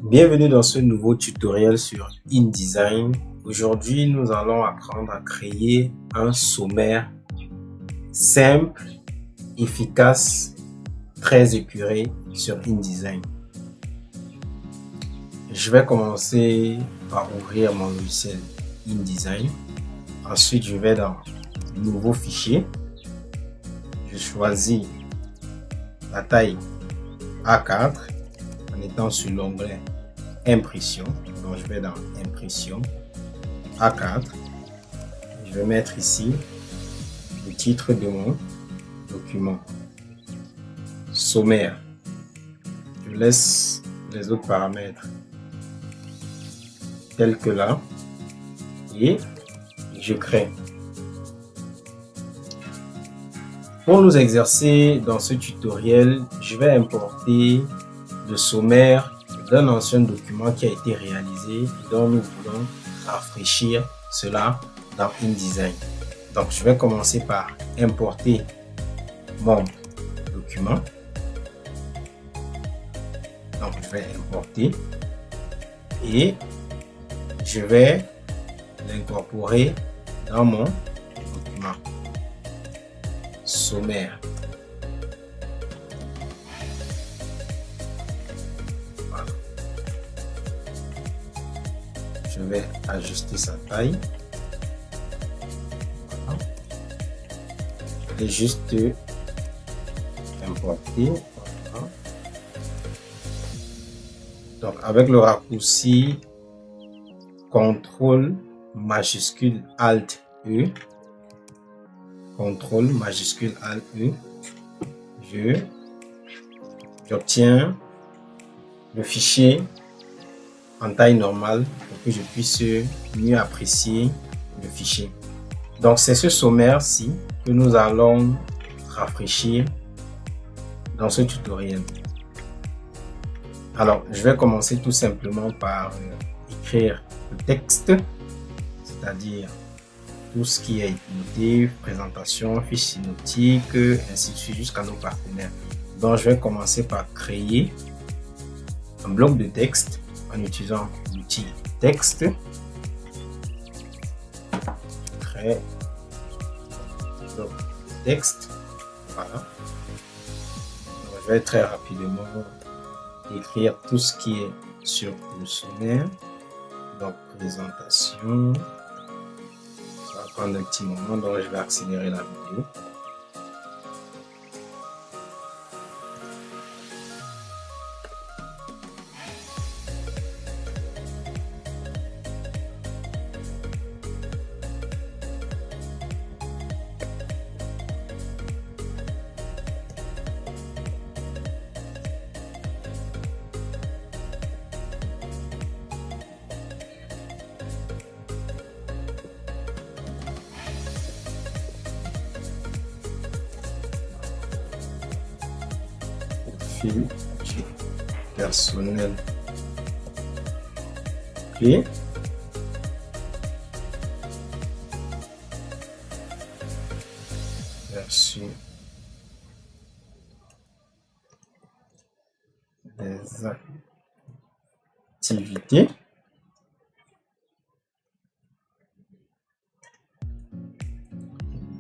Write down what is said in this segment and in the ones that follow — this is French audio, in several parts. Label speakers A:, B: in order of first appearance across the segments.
A: Bienvenue dans ce nouveau tutoriel sur InDesign. Aujourd'hui, nous allons apprendre à créer un sommaire simple, efficace, très épuré sur InDesign. Je vais commencer par ouvrir mon logiciel InDesign. Ensuite, je vais dans Nouveau fichier. Je choisis la taille A4 en étant sur l'onglet Impression. Donc, je vais dans Impression A4. Je vais mettre ici le titre de mon document. Sommaire. Je laisse les autres paramètres tels que là et je crée. Pour nous exercer dans ce tutoriel, je vais importer le sommaire d'un ancien document qui a été réalisé et dont nous voulons rafraîchir cela dans InDesign. Donc, je vais commencer par importer mon document. Donc, je vais importer et je vais l'incorporer dans mon document sommaire. Voilà. Je vais ajuster sa taille. Voilà. Je vais juste importer. Voilà. Donc, avec le raccourci CTRL majuscule Alt E, CTRL majuscule Alt E, j'obtiens le fichier en taille normale pour que je puisse mieux apprécier le fichier. Donc, c'est ce sommaire-ci que nous allons rafraîchir dans ce tutoriel. Alors, je vais commencer tout simplement par écrire le texte, c'est-à-dire tout ce qui est noté, présentation, fiche synoptique, ainsi de suite jusqu'à nos partenaires. Donc, je vais commencer par créer un bloc de texte en utilisant l'outil texte. Je crée un bloc de texte. Voilà. Donc, je vais très rapidement écrire tout ce qui est sur le sommaire. Donc, présentation. Ça va prendre un petit moment, donc je vais accélérer la vidéo. Profil personnel et version des activités.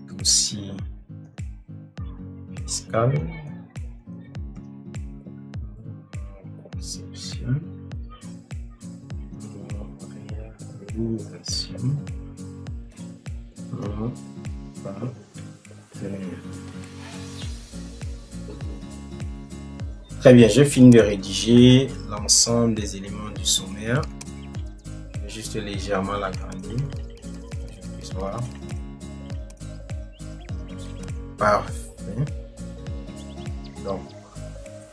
A: Dossier fiscal. Conception. Réalisation. Très bien, je finis de rédiger l'ensemble des éléments du sommaire. Je vais juste légèrement l'agrandir pour que je puisse voir. Parfait. Donc,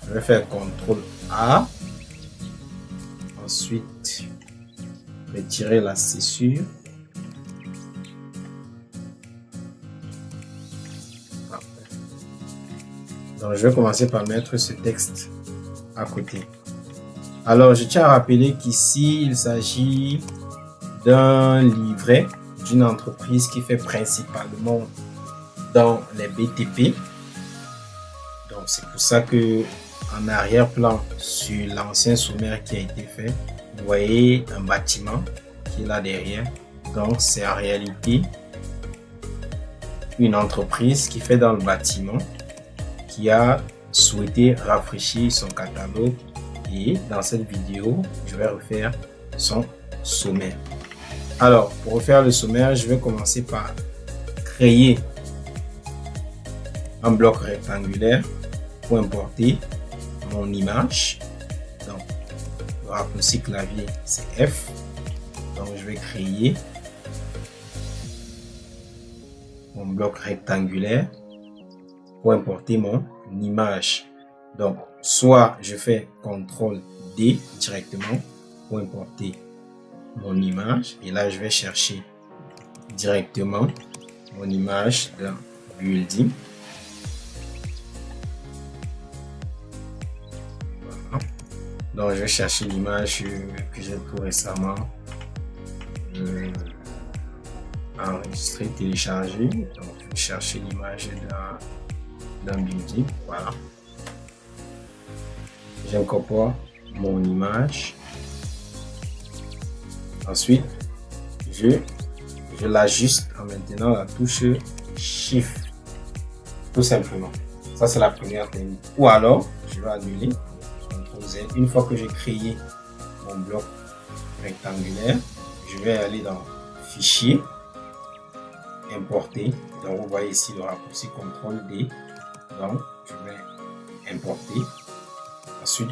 A: je vais faire CTRL A. Ensuite, retirer la césure. Donc, je vais commencer par mettre ce texte à côté. Alors, je tiens à rappeler qu'ici, il s'agit d'un livret d'une entreprise qui fait principalement dans les BTP. Donc, c'est pour ça que en arrière-plan sur l'ancien sommaire qui a été fait, vous voyez un bâtiment qui est là derrière. Donc, c'est en réalité une entreprise qui fait dans le bâtiment, qui a souhaité rafraîchir son catalogue. Et dans cette vidéo, je vais refaire son sommaire. Alors, pour refaire le sommaire, je vais commencer par créer un bloc rectangulaire pour importer mon image. Donc, le raccourci clavier, c'est F. Donc, je vais créer mon bloc rectangulaire pour importer mon image. Donc, soit je fais CTRL D directement pour importer mon image. Et là, je vais chercher directement mon image dans Building. Voilà. Donc, je vais chercher l'image que j'ai tout récemment enregistré, téléchargé. Donc, je vais chercher l'image dans Building. Voilà. J'incorpore mon image. Ensuite, je l'ajuste en maintenant la touche Shift. Tout simplement. Ça, c'est la première technique. Ou alors, je vais annuler. Une fois que j'ai créé mon bloc rectangulaire, je vais aller dans Fichier, Importer. Donc, vous voyez ici le raccourci CTRL D. Donc, je vais importer. Ensuite,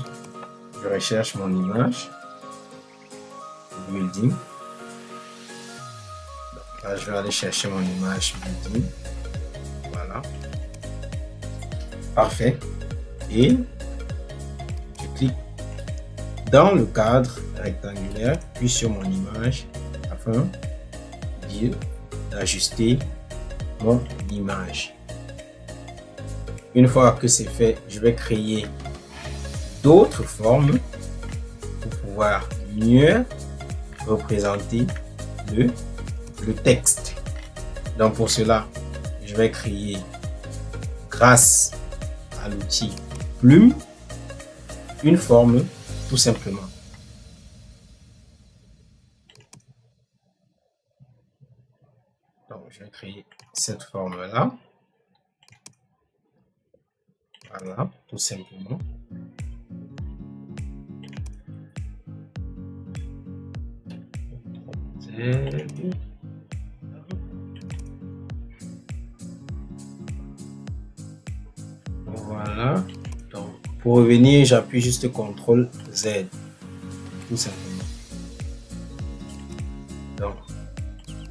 A: je recherche mon image. Building. Donc là, je vais aller chercher mon image Building. Voilà. Parfait. Et je clique dans le cadre rectangulaire, puis sur mon image, afin d'ajuster mon image. Une fois que c'est fait, je vais créer d'autres formes pour pouvoir mieux représenter le texte. Donc pour cela, je vais créer, grâce à l'outil Plume, une forme tout simplement. Donc je vais créer cette forme là. Voilà, tout simplement. Voilà. Donc, pour revenir, j'appuie juste CTRL Z. Tout simplement. Donc,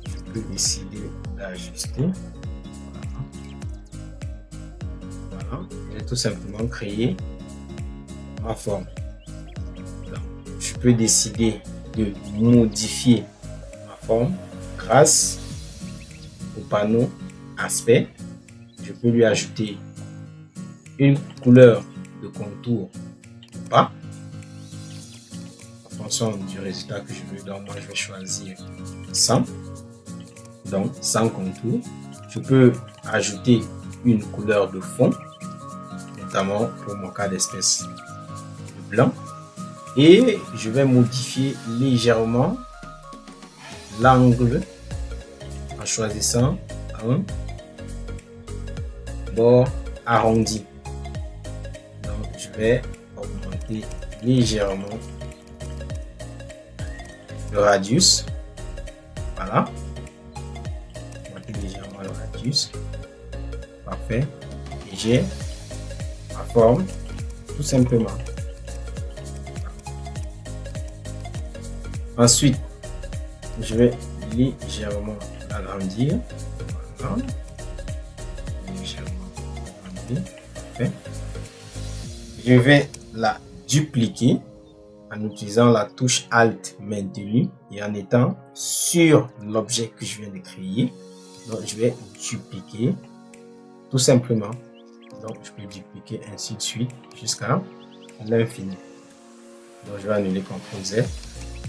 A: je peux décider d'ajuster. Voilà. J'ai tout simplement créé ma forme. Donc, je peux décider de modifier forme grâce au panneau aspect. Je peux lui ajouter une couleur de contour ou pas en fonction du résultat que je veux. Donc moi je vais choisir 100, donc sans contour. Je peux ajouter une couleur de fond, notamment pour mon cas d'espèce de blanc, et je vais modifier légèrement l'angle en choisissant un bord arrondi. Donc je vais augmenter légèrement le radius. Voilà. Augmenter légèrement le radius. Parfait. Et j'ai ma forme tout simplement. Ensuite, je vais légèrement l'agrandir. Voilà. Légèrement agrandir. Parfait. Je vais la dupliquer en utilisant la touche Alt maintenue et en étant sur l'objet que je viens de créer. Donc, je vais dupliquer tout simplement. Donc, je peux dupliquer ainsi de suite jusqu'à l'infini. Donc, je vais annuler CTRL Z.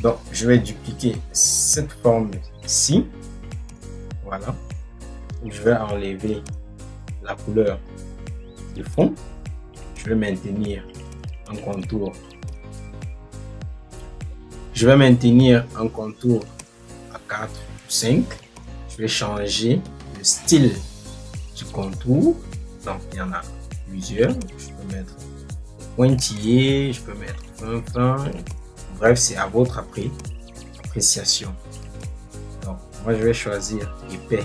A: Donc, je vais dupliquer cette forme-ci. Voilà. Je vais enlever la couleur de fond. Je vais maintenir un contour. Je vais maintenir un contour à 4 ou 5. Je vais changer le style du contour. Donc, il y en a plusieurs. Je peux mettre pointillé, je peux mettre fin. Bref, c'est à votre appréciation. Donc, moi, je vais choisir épais,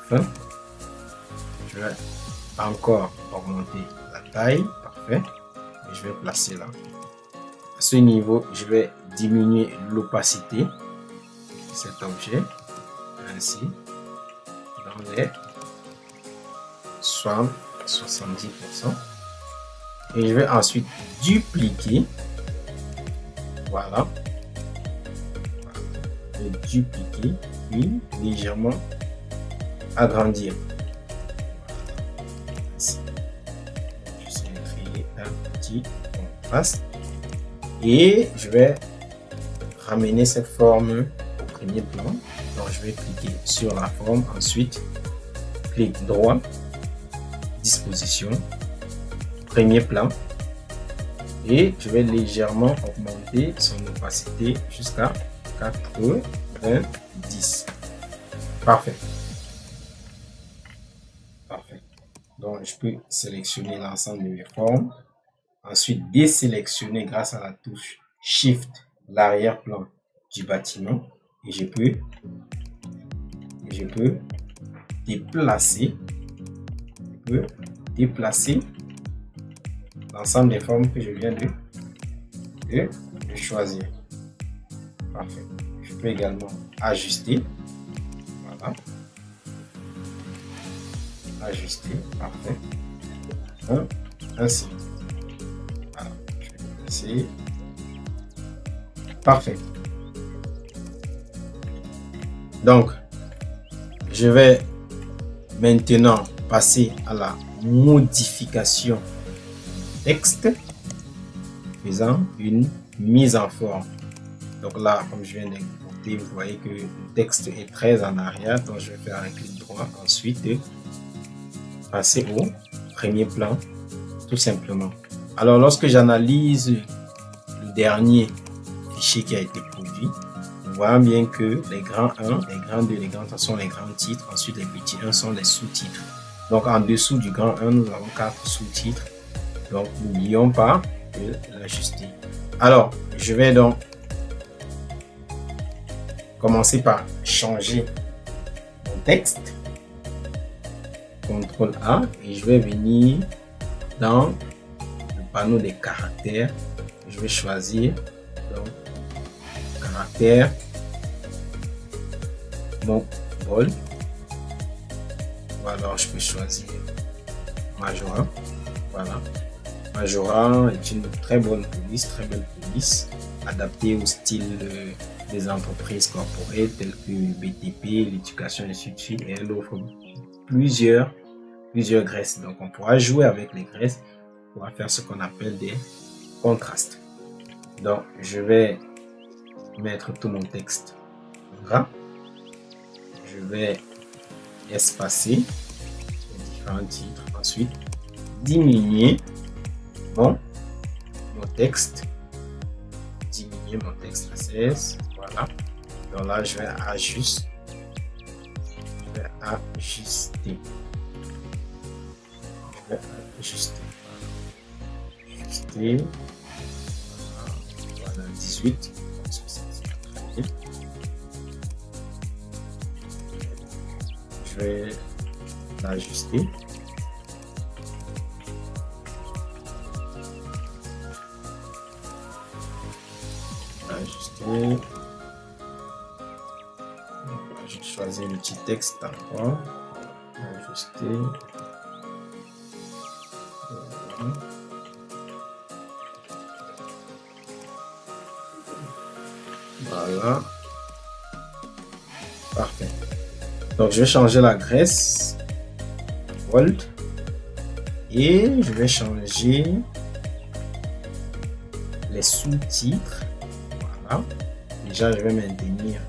A: fin. Je vais encore augmenter la taille. Parfait. Et je vais placer là. À ce niveau, je vais diminuer l'opacité de cet objet. Ainsi. Dans les 70%. Et je vais ensuite dupliquer. Voilà. Je vais dupliquer, puis légèrement agrandir. Ainsi. Je vais créer un petit contraste. Et je vais ramener cette forme au premier plan. Donc, je vais cliquer sur la forme. Ensuite, clic droit, disposition, premier plan. Et je vais légèrement augmenter son opacité jusqu'à 90. Parfait. Parfait. Donc, je peux sélectionner l'ensemble de mes formes. Ensuite, désélectionner grâce à la touche Shift l'arrière-plan du bâtiment. Et je peux déplacer l'ensemble des formes que je viens de choisir. Parfait. Je peux également ajuster. Voilà. Ajuster. Parfait. Ainsi. Voilà. Je vais placer. Parfait. Donc, je vais maintenant passer à la modification du texte, faisant une mise en forme. Donc là, comme je viens d'exporter, vous voyez que le texte est très en arrière. Donc, je vais faire un clic droit. Ensuite, passer au premier plan, tout simplement. Alors, lorsque j'analyse le dernier fichier qui a été produit, nous voyons bien que les grands 1, les grands 2, les grands 3 sont les grands titres. Ensuite, les petits 1 sont les sous-titres. Donc, en dessous du grand 1, nous avons 4 sous-titres. Donc, n'oublions pas de l'ajuster. Alors, je vais donc commencer par changer mon texte. CTRL A et je vais venir dans le panneau des caractères. Je vais choisir donc caractère mon bold. Voilà, je peux choisir Majora. Voilà, Majora est une très bonne police, très belle police, adaptée au style des entreprises corporelles telles que BTP, l'éducation et ainsi de suite. Et elle offre plusieurs graisses. Donc, on pourra jouer avec les graisses. On pourra faire ce qu'on appelle des contrastes. Donc, je vais mettre tout mon texte en gras. Je vais espacer les différents titres. Ensuite, diminuer mon texte. Diminuer mon texte à 16. Voilà. Donc là, je vais ajuster. Je vais ajuster. Voilà, 18. Je vais l'ajuster. Je vais choisir le petit texte encore. Ajuster. Voilà. Parfait. Donc, je vais changer la graisse. Bold. Et je vais changer les sous-titres. Voilà. Déjà, je vais maintenir.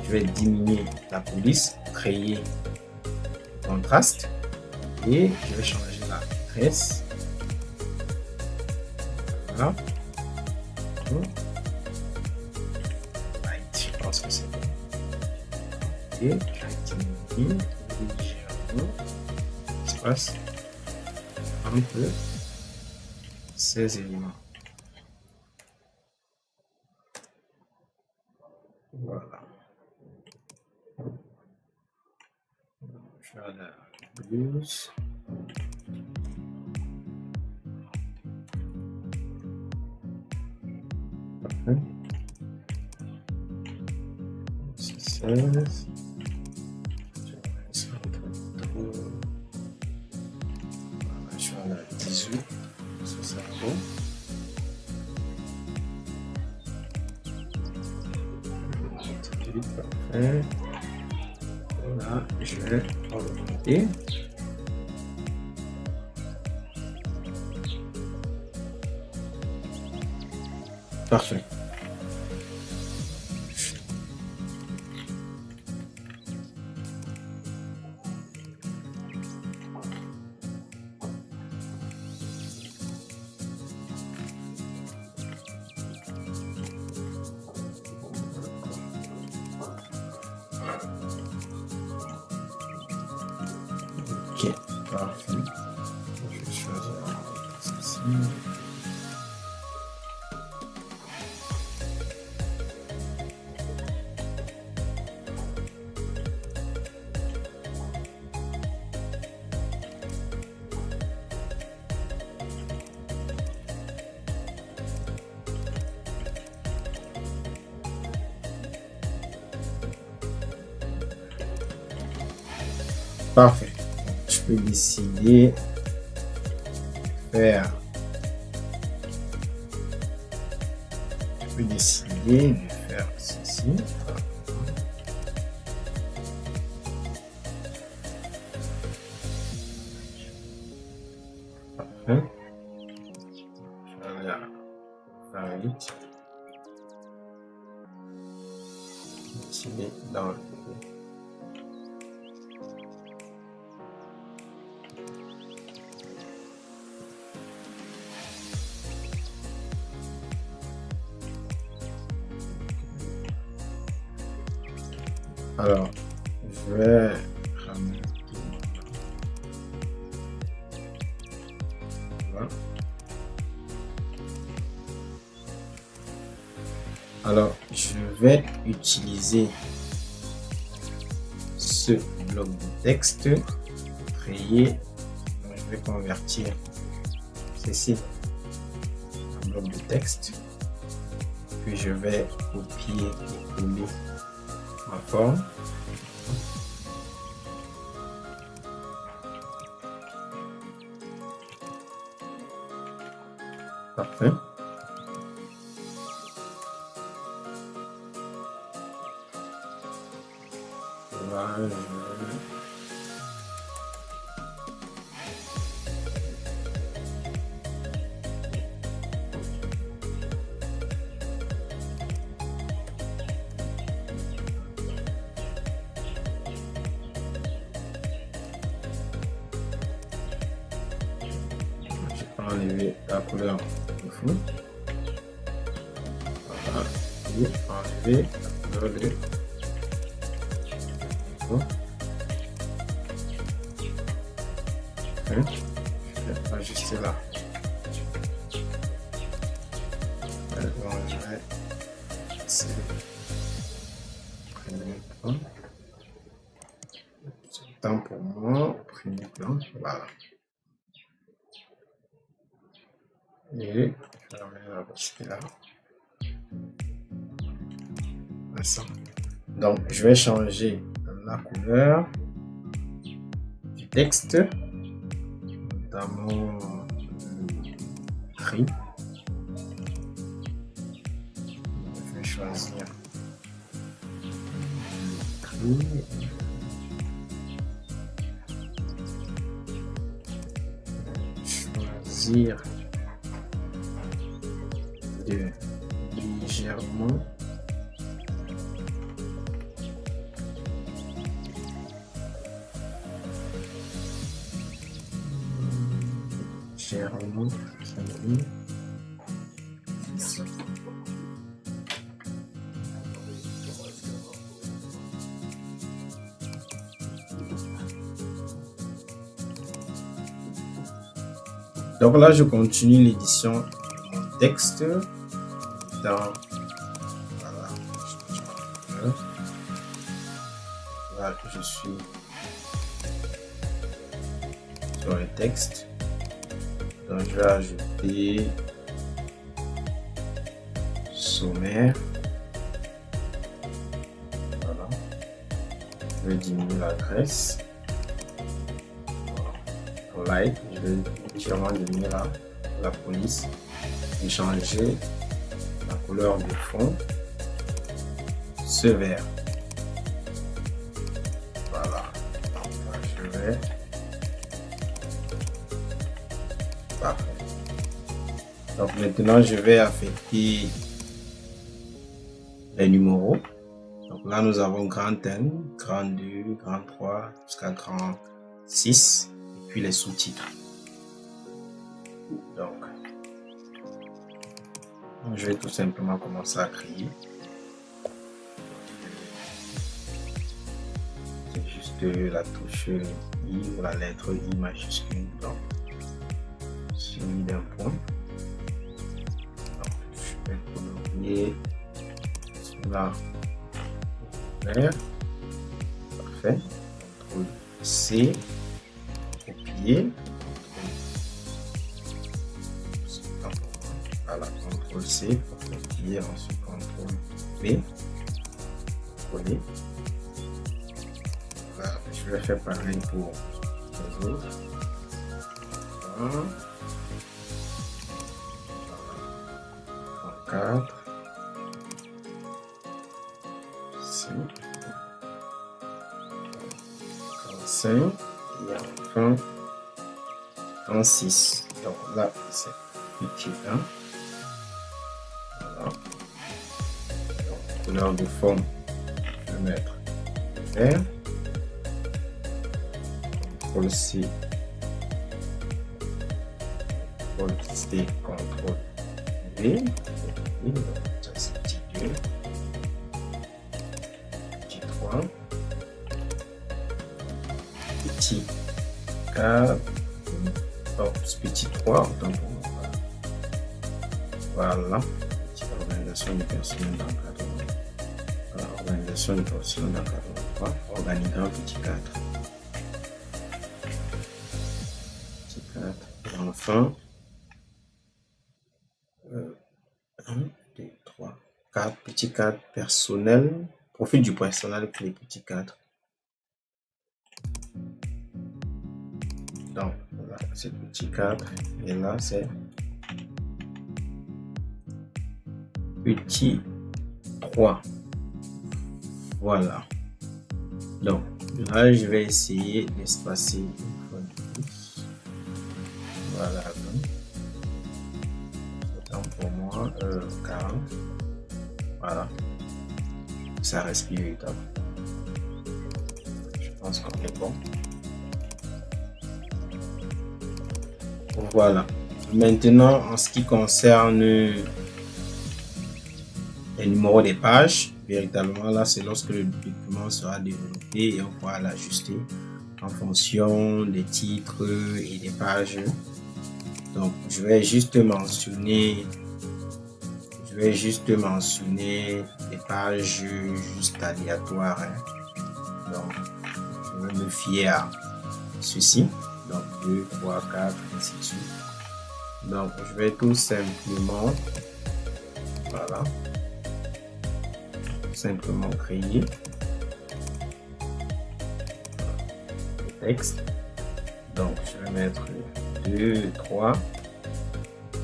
A: Je vais diminuer la police, créer le contraste. Et je vais changer la graisse. Voilà. Je pense que c'est bon. Et j'active légèrement l'espace entre ces éléments. Voilà. Je vais la blouse. Parfait. 16. Voilà, je vais la 18. Ça sera bon. Parfait. Là, je vais augmenter. Parfait. Ok, parfait. Je vais choisir ceci. Parfait. Je peux décider de faire. Je peux décider de faire ceci. Parfait. Je vais aller à favorite. Décider d'enlever. Alors, je vais ramener. Voilà. Alors, je vais utiliser ce bloc de texte créé. Donc, je vais convertir ceci en bloc de texte. Puis je vais copier et coller ma forme. Parfait. Voilà, enlever la couleur de fond. Voilà. Et enlever la couleur de fond. Je vais ajuster là. Alors, je vais passer le premier plan. C'est temps pour moi. Premier plan. Voilà. Et je vais la passer là. Ça. Donc, je vais changer la couleur du texte, notamment le gris. Je vais choisir le gris. Choisir de légèrement ici. Donc là, je continue l'édition de mon texte dans voilà, je suis sur le texte. Donc je vais ajouter sommaire. Voilà. Je vais diminuer l'adresse. Voilà. Like, je vais légèrement diminuer la police et changer la couleur de fond, ce vert. Voilà. Donc, je vais. Parfait. Donc maintenant, je vais affecter les numéros. Donc là, nous avons grand N, grand 2, grand 3, jusqu'à grand 6, et puis les sous-titres. Donc, je vais tout simplement commencer à créer. C'est juste la touche I ou la lettre I majuscule. Donc, suivi d'un point. Donc, je vais colorier cela vert. Parfait. CTRL C, copier. Voilà, CTRL C pour copier, ensuite CTRL V, coller. Voilà, je vais faire pareil pour les autres. Voilà. 4, 5, 45 et enfin 36. Donc là, c'est petit 1. Voilà. Donc, couleur de fond, je vais mettre vert. CTRL C, CTRL C, CTRL V. Donc, ça c'est petit 2, petit 3, petit 4, petit 3, autant pour moi. Voilà, petite organisation du personnel d'encadrement. Voilà, organisation du personnel d'encadrement. Organigramme petit 4. Petit 4. Et enfin, 1, 2, 3, 4, petit 4 personnel, profil du personnel clé petit 4. Donc, voilà, c'est petit 4 et là, c'est petit 3. Voilà. Donc, là, je vais essayer d'espacer une fois de plus. Voilà. Pour moi 40. Voilà, ça respire véritable. Je pense qu'on est bon. Voilà, maintenant en ce qui concerne les numéros des pages, véritablement là c'est lorsque le document sera développé et on pourra l'ajuster en fonction des titres et des pages. Donc je vais juste mentionner des pages juste aléatoires. Donc je vais me fier à ceci. Donc 2, 3, 4, ainsi de suite. Donc je vais tout simplement, voilà, tout simplement créer le texte. Donc je vais mettre 2, 3,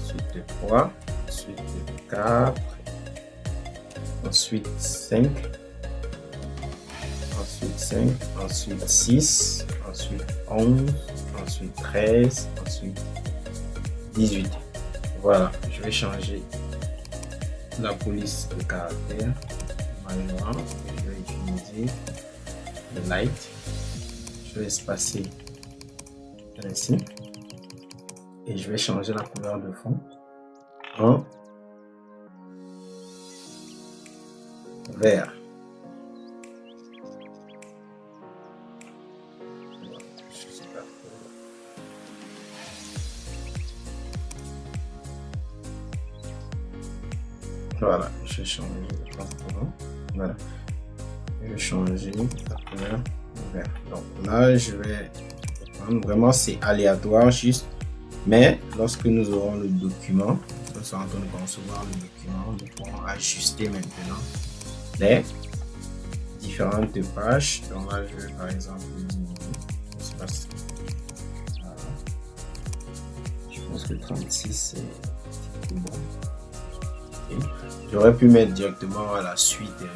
A: ensuite 3, ensuite 4, ensuite 5, ensuite 5, ensuite 6, ensuite 11, ensuite 13, ensuite 18. Voilà, je vais changer la police de caractère majorant et je vais utiliser le light. Je vais espacer ainsi et je vais changer la couleur de fond en vert. Voilà, j'ai changé de couleur. Voilà, j'ai changé la couleur vert. Donc là, je vais prendre, vraiment c'est aléatoire juste, mais lorsque nous aurons le document, nous sommes en train de concevoir le document, nous pourrons ajuster maintenant les différentes pages. Donc là, je vais par exemple diminuer l'espace. Voilà. Je pense que 36 c'est bon. Okay. J'aurais pu mettre directement à la suite. Ne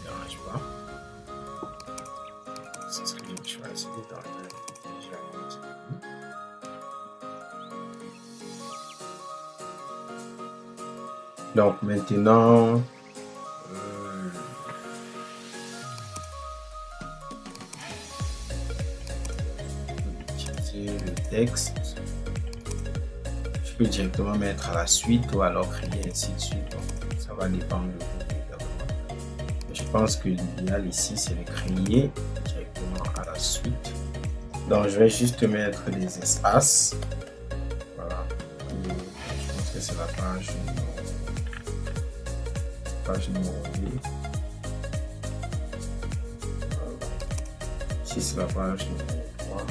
A: dérange pas. C'est ce que je choisis dans le. Donc maintenant, utiliser le texte. Je peux directement mettre à la suite ou alors créer ainsi de suite. Donc, ça va dépendre de vous. Je pense que l'idéal ici, c'est de créer directement à la suite. Donc, je vais juste mettre des espaces. Voilà. Et je pense que c'est la page numéro 2. Voilà. Ici, c'est la page numéro 3.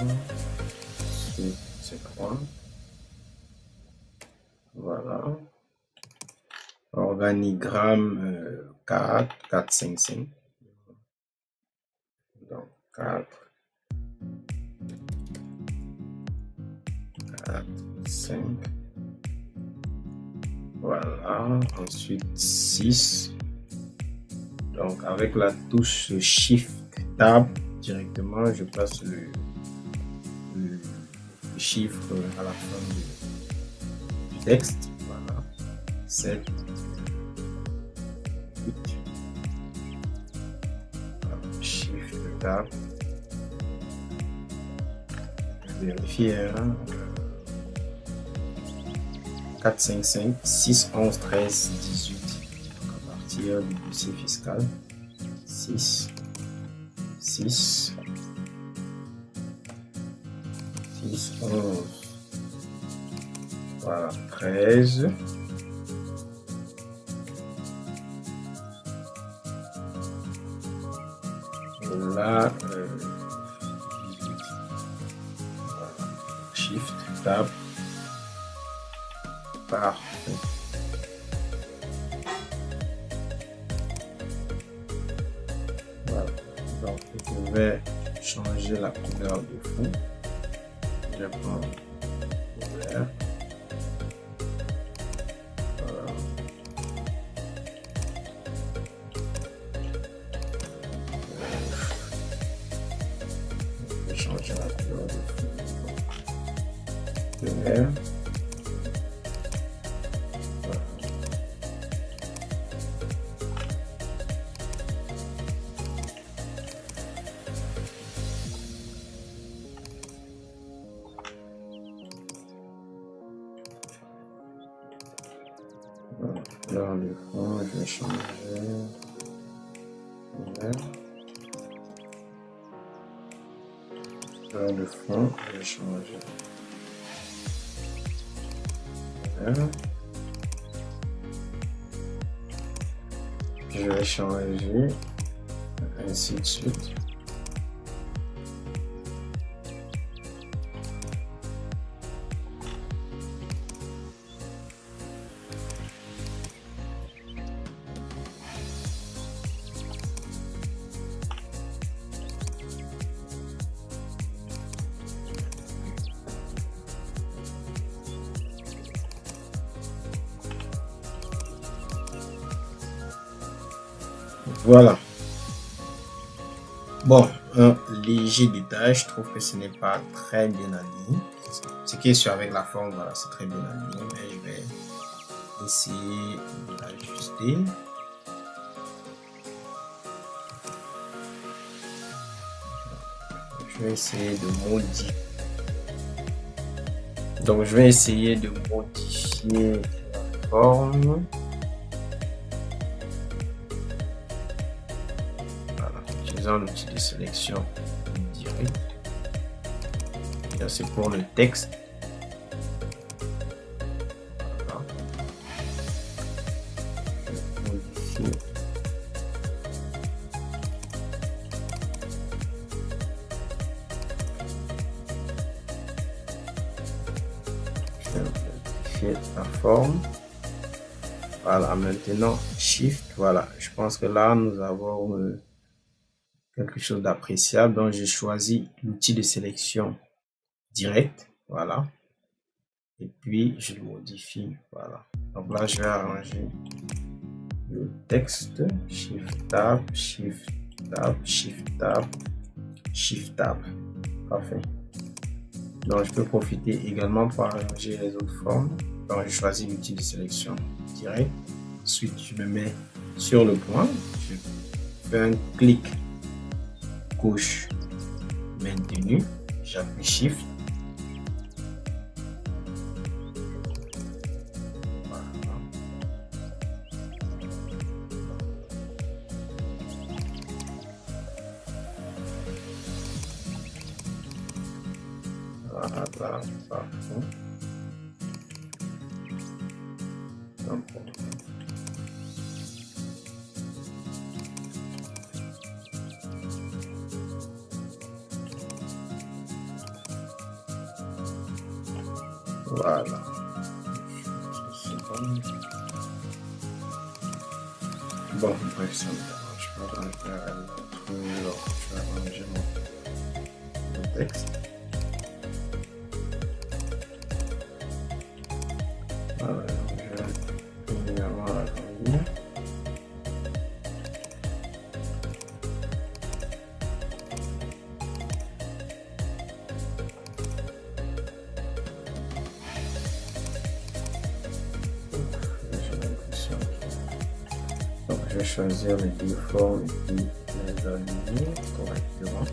A: Ensuite, c'est 3. Voilà. Organigramme 4, 4, 5, 5. Donc 4, 4, 5. Voilà. Ensuite 6. Donc avec la touche Shift Tab directement, je passe le chiffre à la fin du texte. Voilà. 7, 8. Voilà. Shift Tab. Vérifier. 4, 5, 5, 6, 11, 13, 18. Donc à partir du dossier fiscal. 6, 6, 6, 11. Voilà, 13. Là, 18. Voilà. Shift, Tab. Parfait. Voilà. Donc, je vais changer la couleur de fond. Je prends le vert. Voilà. Je vais changer la couleur de fond. Le vert. Dans le fond, je vais changer le vert. Dans le fond, je vais changer le vert. Je vais changer ainsi de suite. Voilà. Bon, un léger détail, je trouve que ce n'est pas très bien aligné. Ce qui est sûr avec la forme, voilà, c'est très bien aligné, mais je vais essayer de l'ajuster. Je vais essayer de modifier Donc, je vais essayer de modifier la forme. Voilà, utilisant l'outil de sélection direct. Là, c'est pour le texte. Voilà. Je vais modifier. La forme. Voilà, maintenant Shift. Voilà, je pense que là nous avons quelque chose d'appréciable. Donc j'ai choisi l'outil de sélection direct. Voilà, et puis je le modifie. Voilà, donc là je vais arranger le texte. Shift Tab, Shift Tab, Shift Tab, Shift Tab. Parfait. Donc je peux profiter également pour arranger les autres formes. Donc je choisis l'outil de sélection direct. Ensuite je me mets sur le point. Je fais un clic gauche maintenu. J'appuie Shift. Voilà, parfait. Voilà. Bon, bref, ça me dérange pas. Donc, je vais arranger mon texte. Voilà, je vais évidemment l'agrandir. Donc, je vais choisir les deux formes et puis les aligner correctement.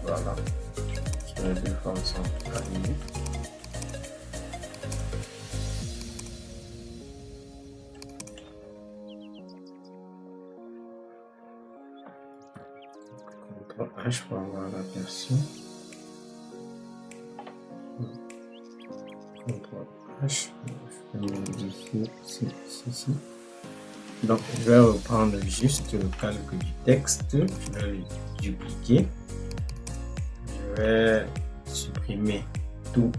A: Voilà. Les deux formes sont alignées. CTRL H pour avoir la version. CTRL H. Je vais modifier ceci. Donc, je vais reprendre juste le calque du texte. Je vais le dupliquer. Je vais supprimer tout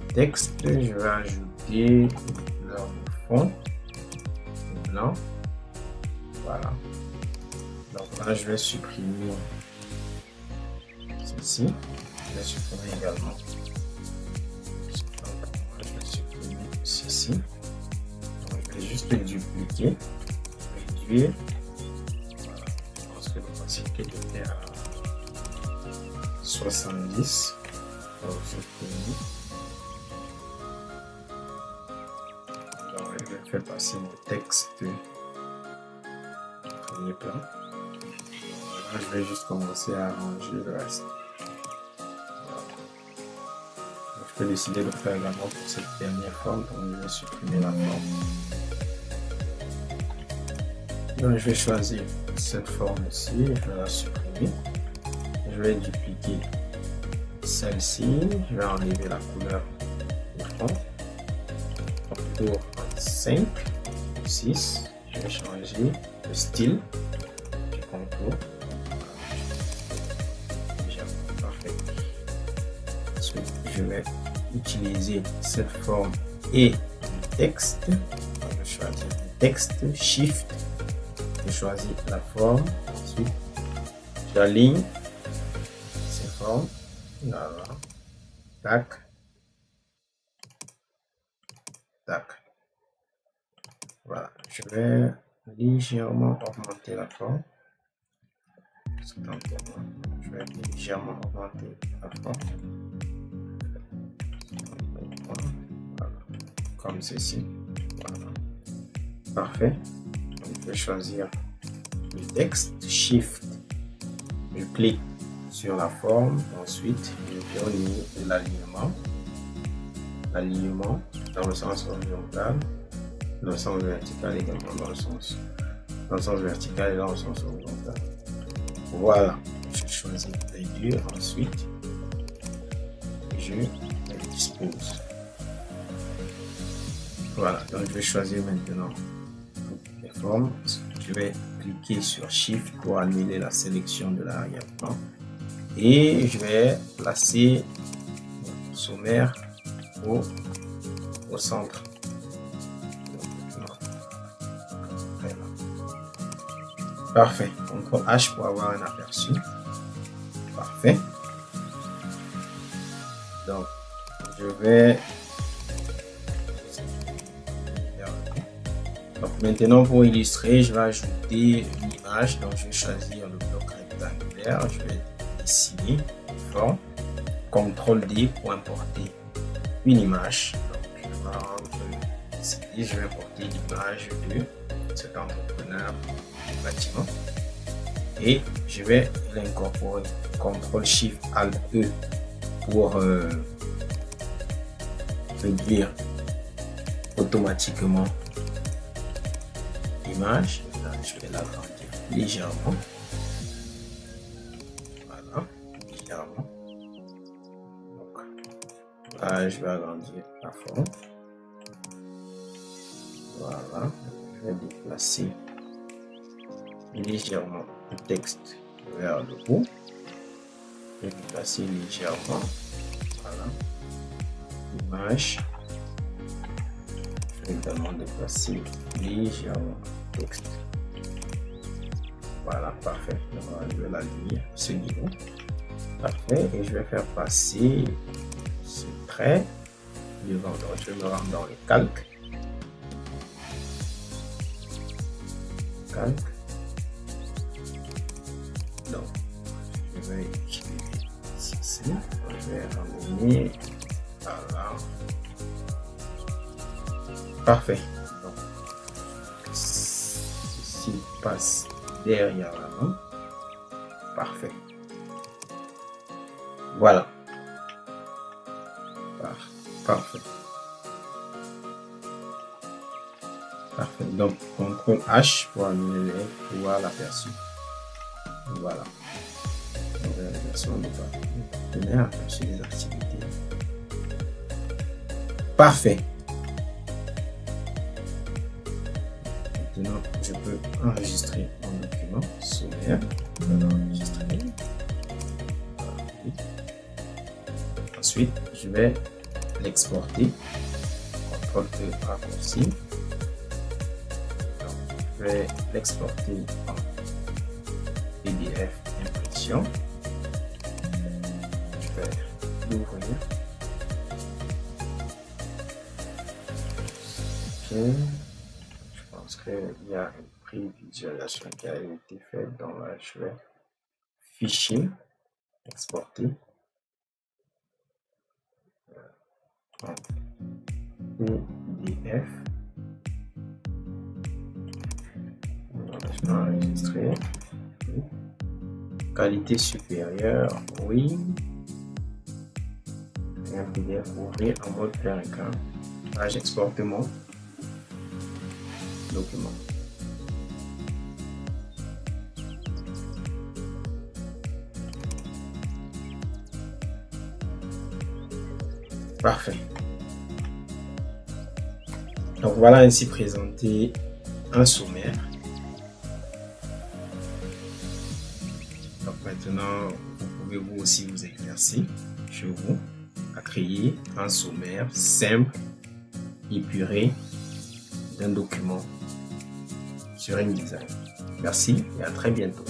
A: le texte. Je vais ajouter le couleur de fond blanc. Voilà. Donc là, je vais supprimer ceci. Je vais supprimer également. Je vais supprimer ceci. Donc, je vais juste le dupliquer. Réduire. Voilà. Je pense que l'opacité était à 70. Donc, je vais faire passer mon texte au premier plan. Là, je vais juste commencer à arranger le reste. Voilà. Donc, je peux décider de faire également pour cette dernière forme. Donc, je vais supprimer la forme. Donc, je vais choisir cette forme ici. Je vais la supprimer. Je vais dupliquer celle-ci. Je vais enlever la couleur de fond. Contour 5, 6. Je vais changer le style du contour. Déjà parfait. Ensuite, je vais utiliser cette forme et le texte. Donc, je choisis le texte, Shift. Je choisis la forme. Ensuite, j'aligne ces formes. Voilà. Tac. Tac. Voilà. Je vais légèrement augmenter la forme. Je vais légèrement augmenter la forme. Voilà. Comme ceci. Voilà. Parfait. Donc, je vais choisir le texte, Shift. Je clique sur la forme. Ensuite, je vais au niveau de l'alignement. l'alignement dans le sens horizontal, dans le sens vertical également dans le sens vertical et dans le sens horizontal. Voilà, je choisis les deux, ensuite je les dispose. Voilà, donc je vais choisir maintenant toutes les formes. Je vais cliquer sur Shift pour annuler la sélection de l'arrière-plan et je vais placer mon sommaire au centre. Parfait. CTRL H pour avoir un aperçu. Parfait. Donc, je vais... Donc, maintenant, pour illustrer, je vais ajouter une image. Donc, je vais choisir le bloc rectangulaire. Je vais dessiner une forme. CTRL D pour importer une image. Donc, je vais rendre ici. Je vais importer l'image de cet entrepreneur bâtiment et je vais l'incorporer. CTRL SHIFT ALT E pour réduire automatiquement l'image. Je vais l'agrandir légèrement. Voilà, légèrement. Donc, là, je vais agrandir la forme. Voilà, je vais déplacer légèrement le texte vers le haut. Je vais déplacer légèrement. Voilà. L'image. Je vais également déplacer légèrement le texte. Voilà, parfait. Alors, je vais l'aligner à ce niveau. Parfait. Et je vais faire passer ce trait devant. Donc, je me rends dans le calque. Donc, je vais utiliser ceci. Je vais ramener là. Parfait. Donc, ceci passe derrière la main. Parfait. Voilà. Parfait. Parfait. Donc, CTRL H pour annuler pour voir l'aperçu. Voilà. Donc, la version de partenaire, aperçu des activités. Parfait. Maintenant, je peux enregistrer mon document sommaire. Je vais l'enregistrer. Ensuite, je vais l'exporter. CTRL E raccourci. Je vais l'exporter en PDF impression. Je vais l'ouvrir. Ok. Je pense qu'il y a une prévisualisation qui a été faite. Donc là, je vais fichier, exporter. En PDF. Je vais enregistrer. Oui. Qualité supérieure, oui. Et un PDF ouvrir en mode plein écran. Là, j'exporte mon document. Parfait. Donc voilà ainsi présenté un sommaire. Donc maintenant, vous pouvez vous aussi vous exercer chez vous à créer un sommaire simple, épuré d'un document sur InDesign. Merci et à très bientôt.